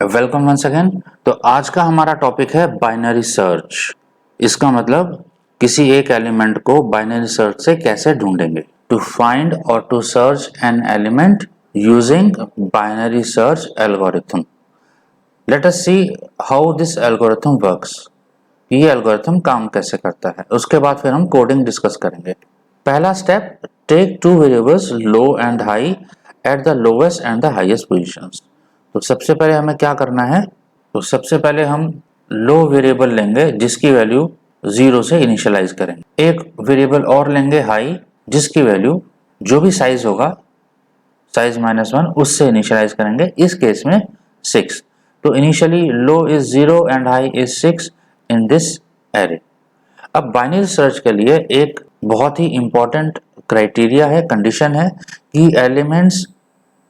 Welcome once again. तो आज का हमारा टॉपिक है बाइनरी सर्च। इसका मतलब किसी एक एलिमेंट को बाइनरी सर्च से कैसे ढूंढेंगे। टू फाइंड और to search an element using binary search algorithm. Let us see how this algorithm works. ये एल्गोरिथम काम कैसे करता है, उसके बाद फिर हम कोडिंग डिस्कस करेंगे। पहला step, take two variables low and high at the lowest and the highest positions. तो सबसे पहले हमें क्या करना है, तो सबसे पहले हम लो वेरिएबल लेंगे जिसकी वैल्यू 0 से इनिशियलाइज करेंगे। एक वेरिएबल और लेंगे हाई, जिसकी वैल्यू जो भी साइज होगा, साइज -1 उससे इनिशियलाइज करेंगे, इस केस में 6। तो initially low is 0 and high is 6 in this array. अब बाइनरी सर्च के लिए एक बहुत ही इंपॉर्टेंट क्राइटेरिया है, कंडीशन है कि एलिमेंट्स,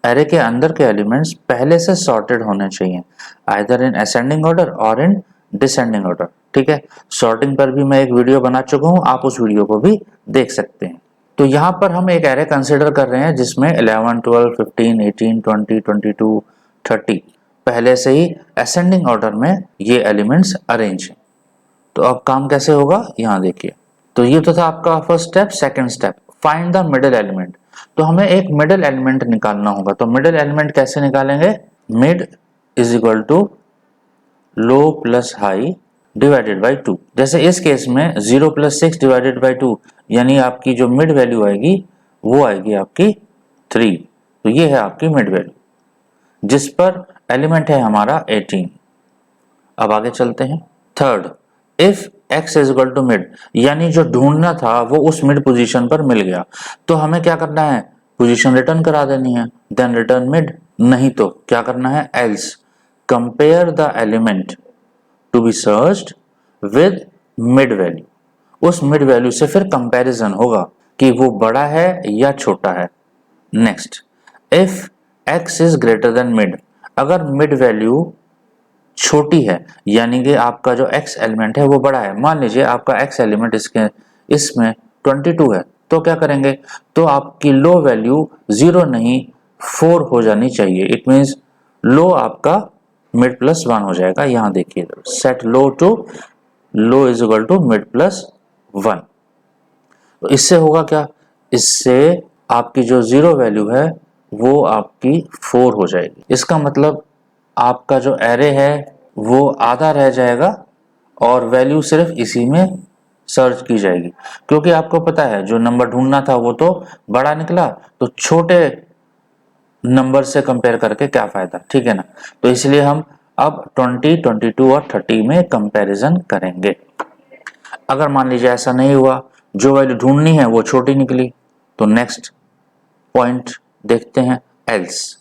एरे के अंदर के एलिमेंट्स पहले से सॉर्टेड होने चाहिए, आइदर इन असेंडिंग ऑर्डर और इन डिसेंडिंग ऑर्डर। ठीक है, सॉर्टिंग पर भी मैं एक वीडियो बना चुका हूँ, आप उस वीडियो को भी देख सकते हैं। तो यहाँ पर हम एक एरे कंसिडर कर रहे हैं जिसमें 11, 12, 15, 18, 20, 22, 30 पहले से ही असेंडिंग ऑर्डर में ये एलिमेंट्स अरेंज हैं। तो अब काम कैसे होगा, यहाँ देखिए। तो ये तो था आपका first step. Second step, find the middle element. तो हमें एक मिडिल एलिमेंट निकालना होगा। तो मिडिल एलिमेंट कैसे निकालेंगे, mid is equal to low plus high divided by 2। जैसे इस केस में 0 + 6 डिवाइडेड बाई 2, यानी आपकी जो मिड वैल्यू आएगी वो आएगी आपकी 3। तो ये है आपकी मिड वैल्यू, जिस पर एलिमेंट है हमारा 18। अब आगे चलते हैं। Third, if x is equal to mid, यानी जो ढूंढना था वो उस मिड पोजीशन पर मिल गया, तो हमें क्या करना है, पोजीशन रिटर्न करा देनी है, देन रिटर्न मिड। नहीं तो क्या करना है, else compare the element to be searched with mid value. उस मिड वैल्यू से फिर कंपैरिजन होगा कि वो बड़ा है या छोटा है। Next, if x is greater than mid, अगर मिड वैल्यू छोटी है, यानी कि आपका जो x एलिमेंट है वो बड़ा है। मान लीजिए आपका x एलिमेंट इसमें 22 है, तो क्या करेंगे, तो आपकी लो वैल्यू 0 नहीं 4 हो जानी चाहिए। इट मींस लो आपका मिड प्लस 1 हो जाएगा। यहाँ देखिए, set low to low is equal to mid plus 1। तो इससे होगा क्या, इससे आपकी जो 0 वैल्यू है वो आपकी 4 हो जाएगी। इसका मतलब आपका जो एरे है वो आधा रह जाएगा और वैल्यू सिर्फ इसी में सर्च की जाएगी, क्योंकि आपको पता है जो नंबर ढूंढना था वो तो बड़ा निकला, तो छोटे नंबर से कंपेयर करके क्या फायदा, ठीक है ना। तो इसलिए हम अब 20, 22 और 30 में कंपैरिजन करेंगे। अगर मान लीजिए ऐसा नहीं हुआ, जो वैल्यू ढूंढनी है वो छोटी निकली, तो नेक्स्ट पॉइंट देखते हैं, else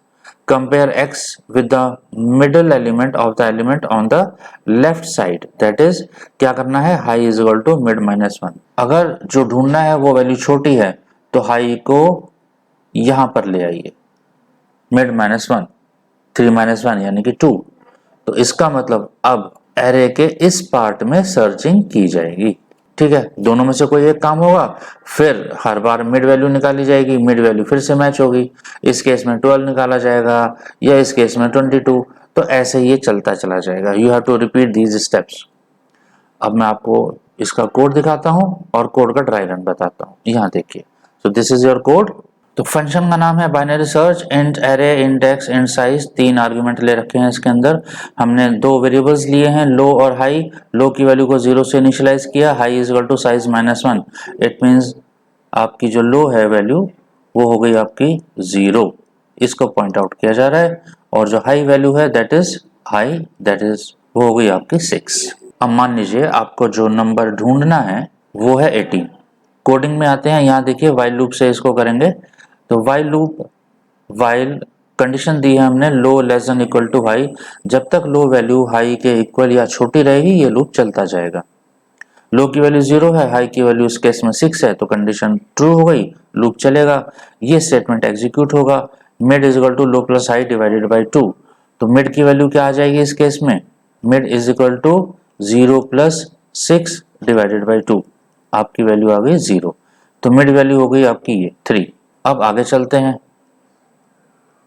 compare x with the middle element of the element on the left side, that is क्या करना है, high is equal to mid -1। अगर जो ढूंढना है वो वैल्यू छोटी है तो हाई को यहां पर ले आइए, मिड -1, 3 - 1 यानी कि 2। तो इसका मतलब अब एरे के इस पार्ट में सर्चिंग की जाएगी। ठीक है, दोनों में से कोई एक काम होगा, फिर हर बार मिड वैल्यू निकाली जाएगी, मिड वैल्यू फिर से मैच होगी। इस केस में 12 निकाला जाएगा या इस केस में 22। तो ऐसे ये चलता चला जाएगा। You have to repeat these steps. अब मैं आपको इसका कोड दिखाता हूं और कोड का ड्राई रन बताता हूं। यहाँ देखिए, so this is your code. तो फंक्शन का नाम है binary search, int array, index, int size. 3 argument ले रखे हैं इसके अंदर। हमने 2 वेरिएबल्स लिए हैं, लो और हाई। लो की वैल्यू को 0 से इनिशियलाइज किया, high is equal to size -1। It means आपकी जो लो है वैल्यू वो हो गई आपकी 0, इसको पॉइंट आउट किया जा रहा है। और जो हाई वैल्यू है that is high, that is वो हो गई आपकी 6। अब मान लीजिए आपको जो नंबर ढूंढना है वो है 18। कोडिंग में आते हैं, यहाँ देखिए वाइल लूप से इसको करेंगे। तो वाइल लूप, वाइल कंडीशन दी है हमने low less than equal to high. जब तक लो वैल्यू हाई के इक्वल या छोटी रहेगी ये लूप चलता जाएगा। लो की वैल्यू 0 है, हाई की वैल्यू इस केस में 6 है, तो कंडीशन ट्रू हो गई, लूप चलेगा। ये स्टेटमेंट एग्जीक्यूट होगा, mid is equal to low plus high divided by 2। तो मिड की वैल्यू क्या आ जाएगी इस केस में, mid is equal to 0 + 6 divided by 2। आपकी वैल्यू आ गई 0, तो मिड वैल्यू हो गई आपकी ये 3। अब आगे चलते हैं।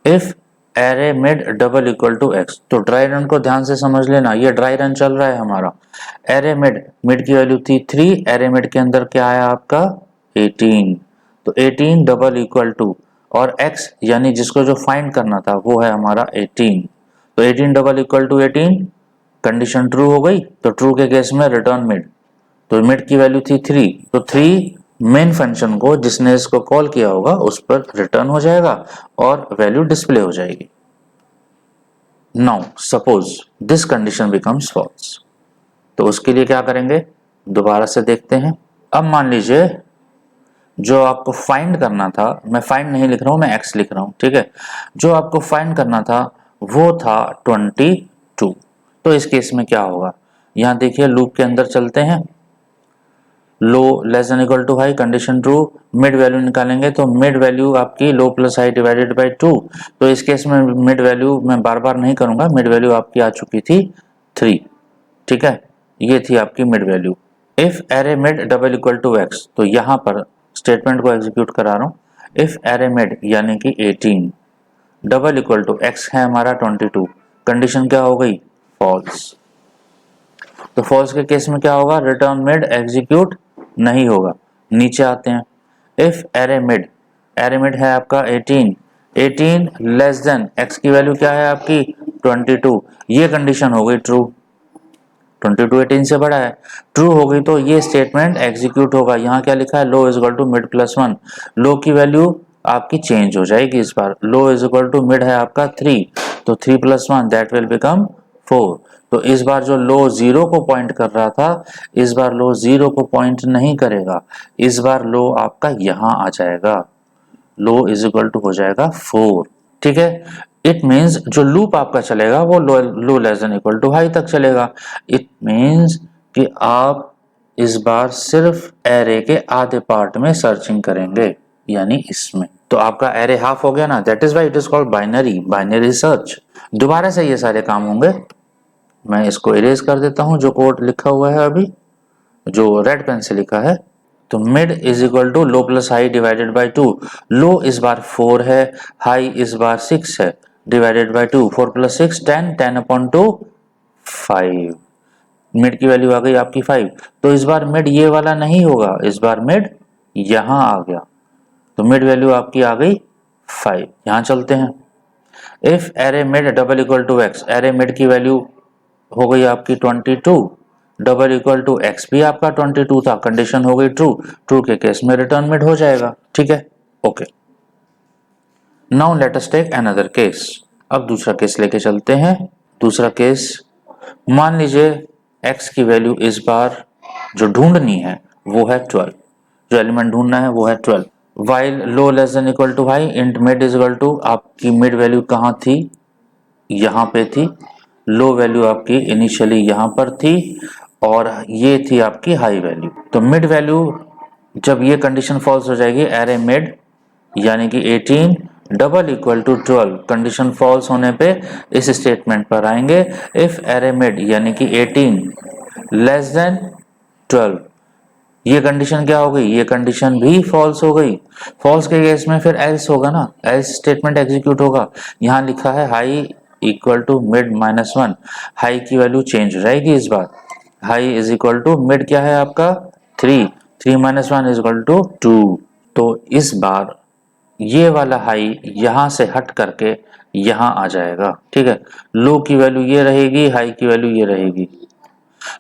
If array mid double equal to x. तो ड्राई रन को ध्यान से समझ लेना, ये ड्राई रन चल रहा है हमारा। एरे मिड, मिड की वैल्यू थी 3, एरे मिड के अंदर क्या आया आपका 18, तो 18 डबल इक्वल टू, और x यानी जिसको जो फाइंड करना था वो है हमारा 18, तो 18 double equal to 18, condition true हो गई। तो ट्रू के केस में रिटर्न मिड, तो मिड की वैल्यू थी 3, तो 3 मेन फंक्शन को जिसने इसको कॉल किया होगा उस पर रिटर्न हो जाएगा और वैल्यू डिस्प्ले हो जाएगी। Now suppose this condition becomes false, तो उसके लिए क्या करेंगे दोबारा से देखते हैं। अब मान लीजिए जो आपको फाइंड करना था, मैं फाइंड नहीं लिख रहा हूं, मैं एक्स लिख रहा हूं, ठीक है। जो आपको फाइंड करना था वो था 22, तो इस केस में क्या होगा, यहां देखिए लूप के अंदर चलते हैं, low less than equal to high, condition true, mid value निकालेंगे तो मिड वैल्यू आपकी low plus high divided by 2, तो इस केस में मिड वैल्यू मैं बार बार नहीं करूंगा, मिड वैल्यू आपकी आ चुकी थी 3, ठीक है, ये थी आपकी mid value. If array mid double equal to x, तो यहां पर स्टेटमेंट को एग्जीक्यूट करा रहा हूं। इफ एरे मिड यानी कि 18 डबल इक्वल टू एक्स है हमारा 22, कंडीशन क्या हो गई फॉल्स, तो फॉल्स के केस में क्या होगा, रिटर्न मिड एग्जीक्यूट नहीं होगा। नीचे आते हैं, इफ एरे मिड है आपका 18, 18 लेस देन एक्स की वैल्यू क्या है आपकी 22, ये कंडीशन हो गई ट्रू, 22 18 से बड़ा है, ट्रू हो गई तो ये स्टेटमेंट एग्जीक्यूट होगा। यहाँ क्या लिखा है, low is equal to mid plus 1, low की वैल्यू आपकी चेंज हो जाएगी इस बार, low is equal to mid है आपका 3, तो 3 प्लस 1 दैट विल बिकम 4, तो इस बार जो लो 0 को पॉइंट कर रहा था, इस बार लो 0 को पॉइंट नहीं करेगा, इस बार लो आपका यहां आ जाएगा, लो इज इक्वल टू हो जाएगा 4, ठीक है। इट मीन्स जो लूप आपका चलेगा वो low less than equal to high तक चलेगा। इट मीन्स कि आप इस बार सिर्फ एरे के आधे पार्ट में सर्चिंग करेंगे, यानी इसमें, तो आपका एरे हाफ हो गया ना, that is why it is called binary search. दोबारा से ये सारे काम होंगे, मैं इसको इरेज कर देता हूं जो कोड लिखा हुआ है अभी, जो रेड पेन से लिखा है। तो mid is equal to low plus high divided by 2, low इस बार 4 है, हाई इस बार 6 है, divided by 2, 4 plus 6 10, 10 upon 2 5, mid की वैल्यू आ गई आपकी 5, तो इस बार मिड ये वाला नहीं होगा, इस बार मिड यहां आ गया, तो मिड वैल्यू आपकी आ गई 5। यहां चलते हैं, if array mid double equal to x, array mid की वैल्यू हो गई आपकी 22, डबल इक्वल टू एक्स भी आपका 22 था, कंडीशन हो गई ट्रू, ट्रू के केस में रिटर्न मिड हो जाएगा, ठीक है, okay. Now let us take another case, अब दूसरा केस लेके चलते हैं। दूसरा केस, मान लीजिए x की वैल्यू इस बार जो ढूंढनी है वो है 12, जो एलिमेंट ढूंढना है वो है 12, while low less than equal to high, int mid is equal to, आपकी मिड वैल्यू कहाँ थी, यहाँ पे थी, लो वैल्यू आपकी इनिशियली यहाँ पर थी और ये थी आपकी हाई वैल्यू, तो मिड वैल्यू जब ये कंडीशन फॉल्स हो जाएगी, एरे मिड यानी कि 18 double equal to 12, condition false होने पे इस स्टेटमेंट पर आएंगे, इफ एरे मिड यानी कि 18 लेस देन 12, ये कंडीशन क्या हो गई, ये कंडीशन भी फॉल्स हो गई, फॉल्स के केस में फिर एल्स होगा ना, एल्स स्टेटमेंट एग्जीक्यूट होगा। यहाँ लिखा है high equal to mid minus 1, high की वैल्यू चेंज हो जाएगी इस बार, high is equal to mid क्या है आपका 3, 3 माइनस 1 इज इक्वल टू 2, तो इस बार ये वाला हाई यहां से हट करके यहां आ जाएगा, ठीक है, लो की वैल्यू ये रहेगी, हाई की वैल्यू ये रहेगी।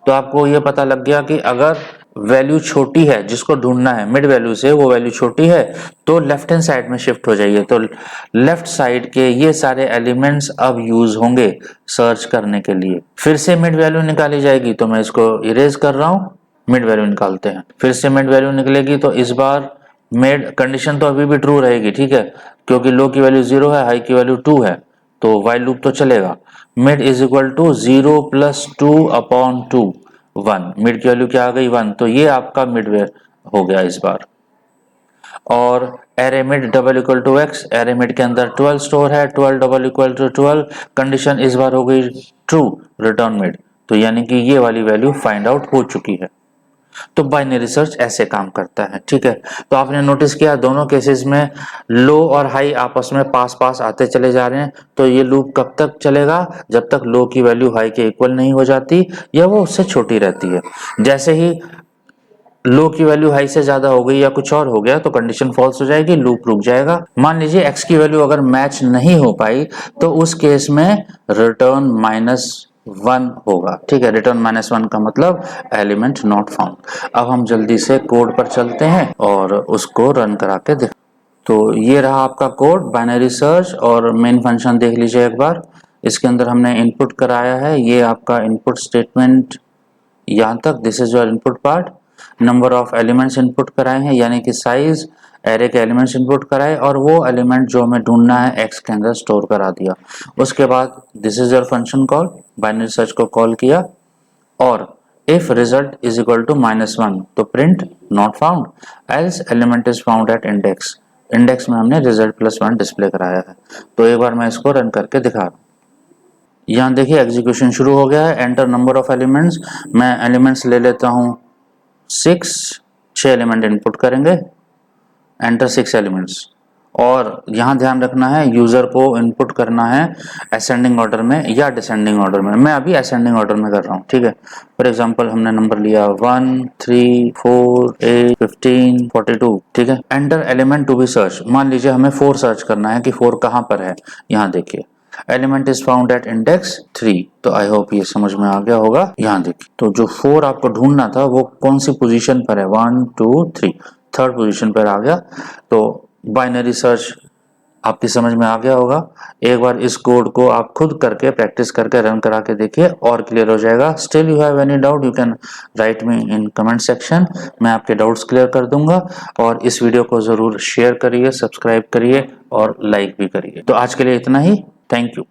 तो आपको ये पता लग गया कि अगर वैल्यू छोटी है जिसको ढूंढना है मिड वैल्यू से, वो वैल्यू छोटी है तो लेफ्ट हैंड साइड में शिफ्ट हो जाइए, तो लेफ्ट साइड के ये सारे एलिमेंट्स अब यूज होंगे सर्च करने के लिए। फिर से मिड वैल्यू निकाली जाएगी, तो मैं इसको इरेज कर रहा हूं, मिड वैल्यू निकालते हैं, फिर से मिड वैल्यू निकलेगी, तो इस बार मिड कंडीशन तो अभी भी ट्रू रहेगी, ठीक है, क्योंकि लो की वैल्यू 0 है, हाई की वैल्यू 2 है, तो वाइल लूप तो चलेगा। Mid is equal to 0 plus 2 upon 2 1, mid की वैल्यू क्या आ गई 1, तो ये आपका मिडवेयर हो गया इस बार। और array mid double equal to x, array mid के अंदर 12 स्टोर है, 12 डबल इक्वल टू 12, कंडीशन इस बार हो गई ट्रू, रिटर्न मिड, तो यानी कि ये वाली वैल्यू फाइंड आउट हो चुकी है। तो बाइनरी सर्च ऐसे काम करता है, ठीक है। तो आपने नोटिस किया दोनों केसेस में लो और हाई आपस में पास पास आते चले जा रहे हैं। तो ये लूप कब तक चलेगा? जब तक लो की वैल्यू हाई के इक्वल नहीं हो जाती या वो उससे छोटी रहती है। जैसे ही लो की वैल्यू हाई से ज्यादा हो गई या कुछ और हो गया तो कंडीशन फॉल्स हो जाएगी, लूप रुक जाएगा। मान लीजिए एक्स की वैल्यू अगर मैच नहीं हो पाई तो उस केस में रिटर्न -1 होगा, ठीक है। रिटर्न -1 का मतलब एलिमेंट नॉट फाउंड। अब हम जल्दी से कोड पर चलते हैं और उसको रन करा के देख। तो ये रहा आपका कोड बाइनरी सर्च, और मेन फंक्शन देख लीजिए एक बार। इसके अंदर हमने इनपुट कराया है, ये आपका इनपुट स्टेटमेंट यहाँ तक, this is your input part. Number of elements input कराए हैं, यानी कि साइज एरे के एलिमेंट्स इनपुट कराए और वो एलिमेंट जो हमें ढूंढना है एक्स के अंदर स्टोर करा दिया। उसके बाद this is your function call, binary search को कॉल किया और if result is equal to -1 तो print not found, else element is found at index. Index में हमने रिजल्ट +1 डिस्प्ले कराया है। तो एक बार मैं इसको रन करके दिखा रहा हूँ। यहाँ देखिए एग्जीक्यूशन शुरू हो गया है। एंटर नंबर ऑफ एलिमेंट्स, मैं एलिमेंट्स ले लेता हूँ 6 एलिमेंट इनपुट करेंगे, एंटर 6 एलिमेंट्स। और यहाँ ध्यान रखना है यूजर को इनपुट करना है असेंडिंग ऑर्डर में या डिसेंडिंग ऑर्डर में। मैं अभी असेंडिंग ऑर्डर में कर रहा हूँ, ठीक है। फॉर एग्जांपल हमने नंबर लिया 1 3 4 8 15 42, ठीक है। Enter element to be search, मान लीजिए हमें 4 सर्च करना है कि 4 कहाँ पर है। यहाँ देखिए element is found at index 3। तो आई होप ये समझ में आ गया होगा। यहाँ देखिए तो जो 4 आपको ढूंढना था वो कौन सी पोजीशन पर है, 1 2 3, थर्ड पोजीशन पर आ गया। तो बाइनरी सर्च आपकी समझ में आ गया होगा। एक बार इस कोड को आप खुद करके प्रैक्टिस करके रन करा के देखिए और क्लियर हो जाएगा। Still you have any doubt you can write me in comment section, मैं आपके डाउट्स क्लियर कर दूंगा। और इस वीडियो को जरूर शेयर करिए, सब्सक्राइब करिए और लाइक भी करिए। तो आज के लिए इतना ही, थैंक यू।